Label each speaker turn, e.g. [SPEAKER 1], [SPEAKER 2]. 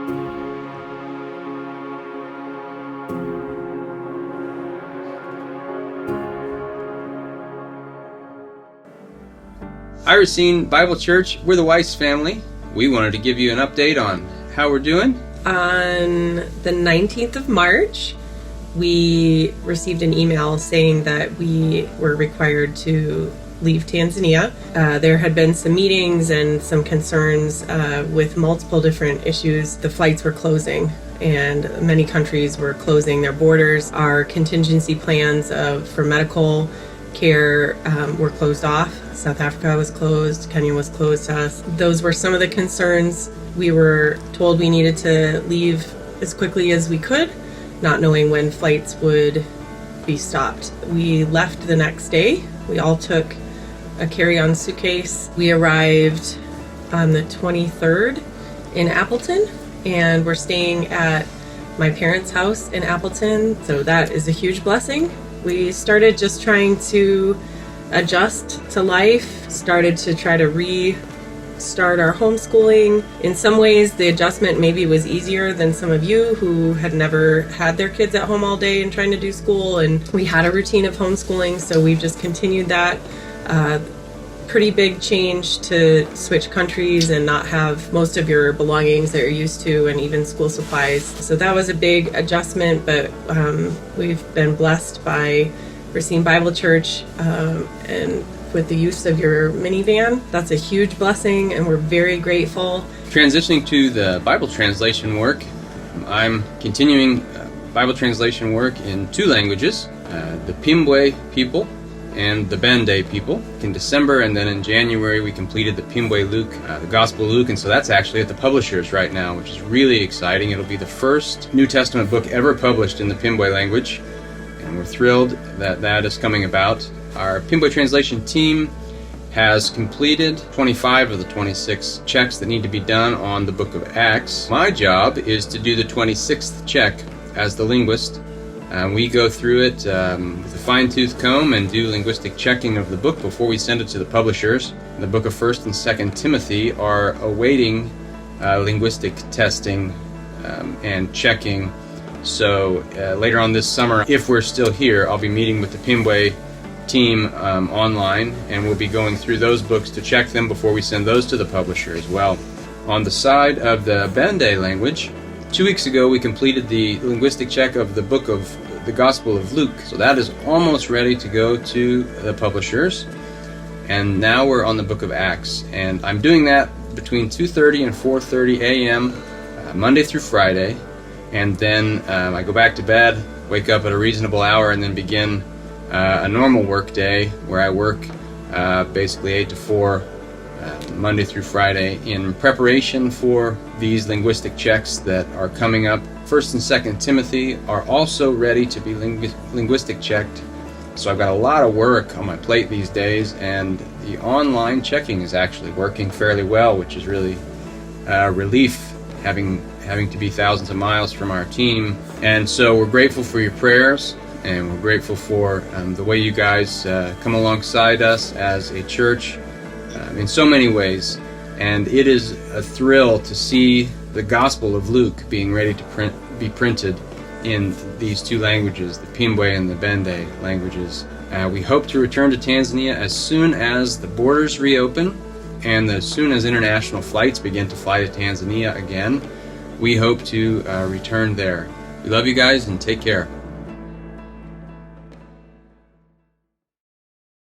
[SPEAKER 1] Hi, Racine Bible Church. We're the Weiss family. We wanted to give you an update on how we're doing.
[SPEAKER 2] On the 19th of March, we received an email saying that we were required to leave Tanzania. There had been some meetings and some concerns with multiple different issues. The flights were closing and many countries were closing their borders. Our contingency plans for medical care were closed off. South Africa was closed, Kenya was closed to us. Those were some of the concerns. We were told we needed to leave as quickly as we could, not knowing when flights would be stopped. We left the next day. We all took a carry-on suitcase. We arrived on the 23rd in Appleton, and we're staying at my parents' house in Appleton, so that is a huge blessing. We started just trying to adjust to life, started to try to restart our homeschooling. In some ways, the adjustment maybe was easier than some of you who had never had their kids at home all day and trying to do school, and we had a routine of homeschooling, so we've just continued that. Pretty big change to switch countries and not have most of your belongings that you're used to, and even school supplies. So that was a big adjustment, but we've been blessed by Racine Bible Church and with the use of your minivan. That's a huge blessing, and we're very grateful.
[SPEAKER 1] Transitioning to the Bible translation work, I'm continuing Bible translation work in two languages, the Pimbwe people and the Bende people. In December and then in January we completed the Pimbwe Luke, the Gospel of Luke, and so that's actually at the publishers right now, which is really exciting. It'll be the first New Testament book ever published in the Pimbwe language, and we're thrilled that that is coming about. Our Pimbwe translation team has completed 25 of the 26 checks that need to be done on the book of Acts. My job is to do the 26th check as the linguist. We go through it with a fine-tooth comb and do linguistic checking of the book before we send it to the publishers. The book of 1st and 2nd Timothy are awaiting linguistic testing and checking. So later on this summer, if we're still here, I'll be meeting with the Pimbwe team online, and we'll be going through those books to check them before we send those to the publisher as well. On the side of the Bende language, 2 weeks ago we completed the linguistic check of the book of the Gospel of Luke, so that is almost ready to go to the publishers. And now we're on the book of Acts, and I'm doing that between 2:30 and 4:30 a.m. Monday through Friday, and then I go back to bed, wake up at a reasonable hour, and then begin a normal work day where I work basically 8 to 4 Monday through Friday in preparation for these linguistic checks that are coming up. 1st and 2nd Timothy are also ready to be linguistic checked, so I've got a lot of work on my plate these days, and the online checking is actually working fairly well, which is really a relief having to be thousands of miles from our team. And so we're grateful for your prayers, and we're grateful for the way you guys come alongside us as a church in so many ways. And it is a thrill to see the Gospel of Luke being ready to be printed in these two languages, the Pimbwe and the Bende languages. We hope to return to Tanzania as soon as the borders reopen and as soon as international flights begin to fly to Tanzania again. We hope to return there. We love you guys, and take care.